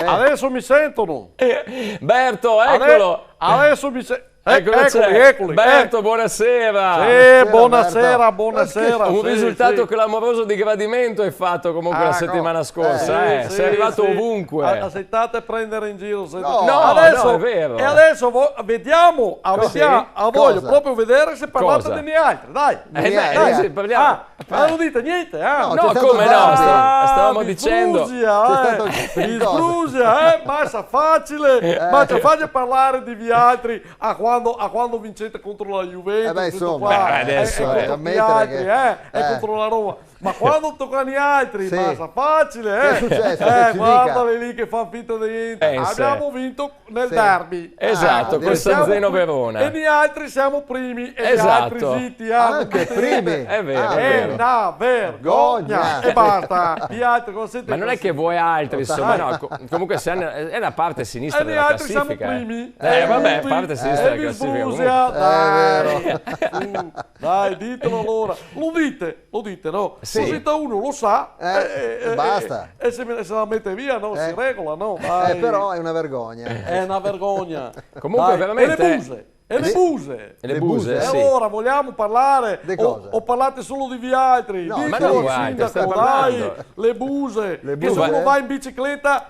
Adesso mi sentono. Berto, eccolo. Adesso mi sentono. Eccoli. Berto, buonasera. Buonasera, buonasera. Un risultato clamoroso di gradimento hai fatto comunque la settimana scorsa. Sei arrivato ovunque. Aspettate a prendere in giro. No, è vero. E adesso vediamo, voglio proprio vedere se parlate Cosa? degli altri. Dai. Sì, parliamo. Non dite niente, No, come no? Stavamo dicendo. Diffusia, basta facile. Basta facile parlare di vi altri a quando vincete contro la Juventus. Insomma, adesso contro gli altri, contro la Roma. Ma quando toccano gli altri, basta facile, Che è successo? Guardali lì che fanno finta di niente. Abbiamo vinto nel derby. Esatto, con San Zeno Verona. E gli altri siamo primi e gli altri zitti. Anche primi. È vero, è È vero. una vergogna. E basta. Gli altri cosa siete? Ma non è che voi altri, insomma, no, comunque è la parte sinistra E gli della altri siamo classifica. primi. Vabbè, parte sinistra della classifica. Dai, ditelo allora. Lo dite, no? Sì. Così uno lo sa basta. e se la mette via, no? Si regola, no? Dai. Però è una vergogna. È una vergogna. Comunque, veramente. E le buse. E le buse, E sì. allora vogliamo parlare Di cosa? o parlate solo di vi altri? No, ma Ditelo non al guarda, stai sindaco, parlando. dai, le buse. Che se buse. uno va in bicicletta,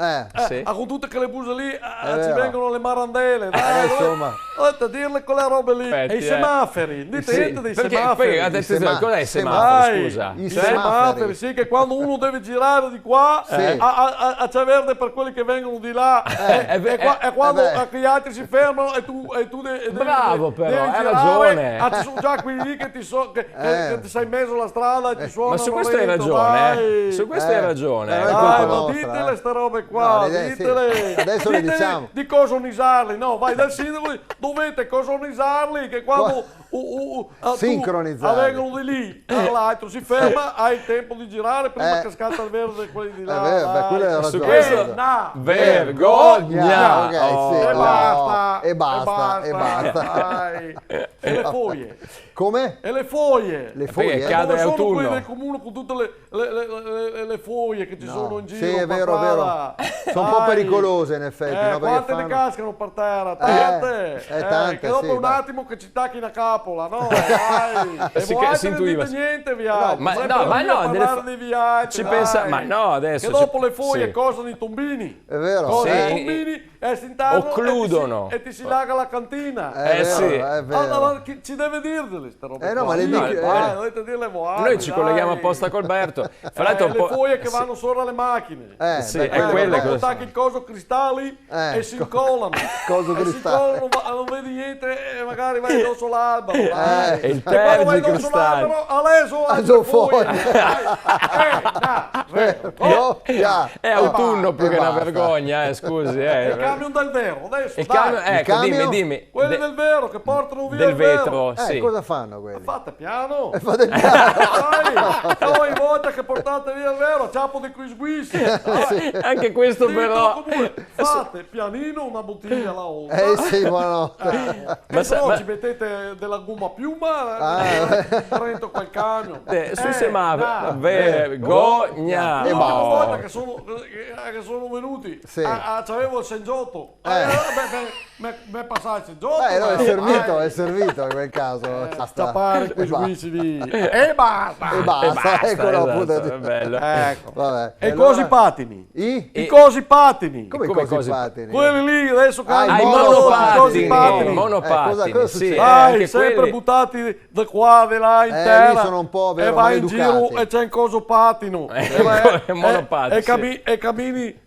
Sì. con tutte quelle buse lì, ci vero. vengono le marandele. Dai, insomma. dovete dirle quelle robe lì. Aspetti, E i semafori, dite niente dei semafori. Poi, attenzione, cos'è il semaforo, Dai, scusa? I i semafori. semafori, sì, che quando uno deve girare di qua, a c'è verde per quelli che vengono di là, e quando gli altri si fermano e tu devi Bravo, però, devi hai girare, ragione. ci sono già quelli lì che ti sei messo la strada e ti suonano. Ma su questo hai lento, ragione, dai. Su questo hai ragione. Però è Dai, colpa ma nostra, ditele ste robe qua, No, ditele. sì. Adesso le Ditele diciamo. di cosonizzarli, no, vai dal sindaco, dovete cosonizzarli che quando Sincronizzarli. vengono di lì, l'altro si ferma, hai il tempo di girare prima che scatta il verde quelli di là. È vero, dai. quello era Su ragione. questo Una vergogna. Ok, sì. E basta. E basta. Dai. E le foglie. Come? E le foglie. Le Perché foglie? cade Dove sono autunno. quelli del comune con tutte le foglie che ci sono in giro? Sì, è per vero, strada? Sono un po' Dai. pericolose in effetti. No? Perché Quante ne cascano per terra? Tante. tante, che dopo sì, un ma- attimo che ci tacchi una capola, no? Dai. E Si- voi si altri non intuiva. dite niente, via. ma no, delle parlare dei viaggi, ci dai. pensa, ma no, adesso Che dopo le foglie sì. cosano i tombini. È vero. Cosano Sì. i tombini e si intarano Occludono. e ti si laga la cantina. È vero, sì. è vero. Allora, ci deve dirle queste robe no, qua. ma le dico- Dovete dirle voi. Noi ci dai. colleghiamo apposta col Berto. Fra l'altro un le po'. foglie che vanno sopra le macchine. Sì, beh, è quelle dopo cosa attacchi il coso cristalli e si incollano. Coso E si cristalli. incollano, non vedi niente e magari vai addosso all'albero. E il E quando vai terzi addosso cristallo. all'albero, adesso Adesso fuori. È autunno più che una basta. vergogna, scusi. Il camion del vero, adesso Il dai. camion, ecco, camion? dimmi. Quelli del vero che portano via del il vero. vetro, sì. Cosa fanno quelli? Fate piano. Fate il piano. Dai, ogni volta che portate via il vero, ciapo di quisquis. Anche questo però. Fate pianino una bottiglia alla volta. Sì, buonanotte. E però ci mettete della gomma a piuma dentro quel camion. Sul semaforo, vergogna. E L'ultima basta. volta che sono venuti, Sì. c'avevo il Sengiotto. Mi passava il Sengiotto. No, è servito in quel caso. Tappare quei squisci lì. E basta. E basta, eccolo appunto. esatto, è bello. Ecco. Vabbè. E i cosi patini. I? Cosi patini. Come Come cosi cosi- patini? Quelli lì adesso che Ah, hanno i i monopattini. cosi patini. Monopattini, cosa sì, succede? Vai, anche sempre quelli. buttati da qua, di là, in lì terra. sono un po', vero, e vai in maleducati. giro e c'è un coso patino. Monopatino, E cammini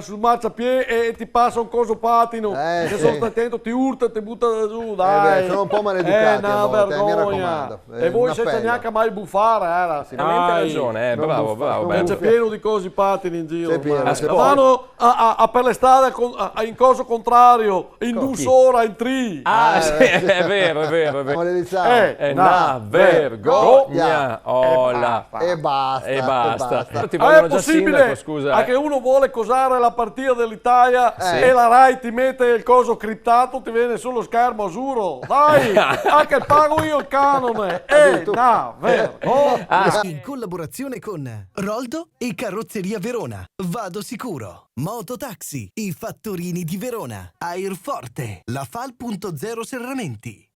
sul marciapiede e ti passa un coso patino. Che sì. sono attento, ti urta e ti butta giù, dai. sono un po' maleducati È a una volte, mi vergogna. raccomando. E voi Un senza appello. neanche mai buffare, Veramente hai ragione, bravo, bravo. non c'è Berto. pieno di cosi patini in giro. C'è pieno, ormai. c'è Vanno per le strade in coso contrario, in dus ora, in tri. Ah, sì, è vero, è vero, è vero. Come le diciamo? È una vergogna. Oh, là. E basta. E basta. Però ti Ah, vogliono è già sindaco, possibile scusa. che uno vuole cosare la partita dell'Italia e la Rai ti mette il coso criptato, ti viene sullo schermo azzurro. Dai, anche pago io il canone. In collaborazione con Roldo e Carrozzeria Verona. Vado sicuro. Mototaxi, i fattorini di Verona. Airforte, la Fal.0 Serramenti.